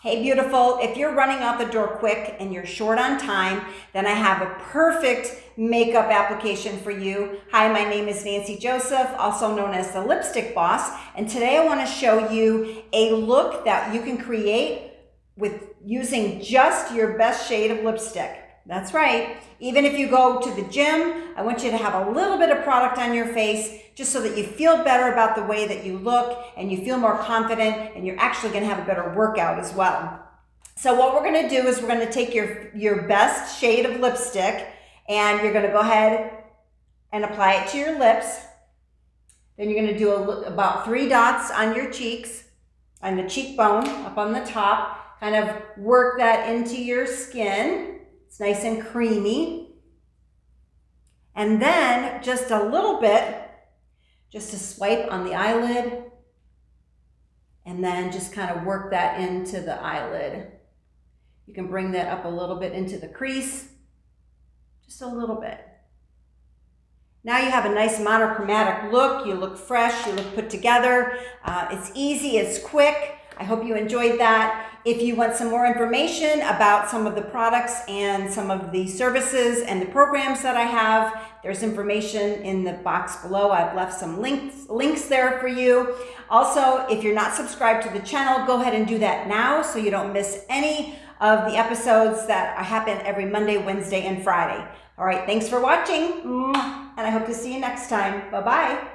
Hey beautiful, if you're running out the door quick and you're short on time, then I have a perfect makeup application for you. Hi, my name is Nancy Joseph, also known as the Lipstick Boss, and today I want to show you a look that you can create with using just your best shade of lipstick. That's right. Even if you go to the gym, I want you to have a little bit of product on your face just so that you feel better about the way that you look and you feel more confident and you're actually going to have a better workout as well. So what we're going to do is we're going to take your best shade of lipstick and you're going to go ahead and apply it to your lips. Then you're going to do about 3 dots on your cheeks, on the cheekbone up on the top, kind of work that into your skin. It's nice and creamy. And then just a little bit, just to swipe on the eyelid, and then just kind of work that into the eyelid. You can bring that up a little bit into the crease, just a little bit. Now you have a nice monochromatic look. You look fresh, you look put together. It's easy, it's quick. I hope you enjoyed that. If you want some more information about some of the products and some of the services and the programs that I have, there's information in the box below. I've left some links there for you. Also, if you're not subscribed to the channel, go ahead and do that now so you don't miss any of the episodes that happen every Monday, Wednesday, and Friday. All right, thanks for watching, and I hope to see you next time. Bye-bye.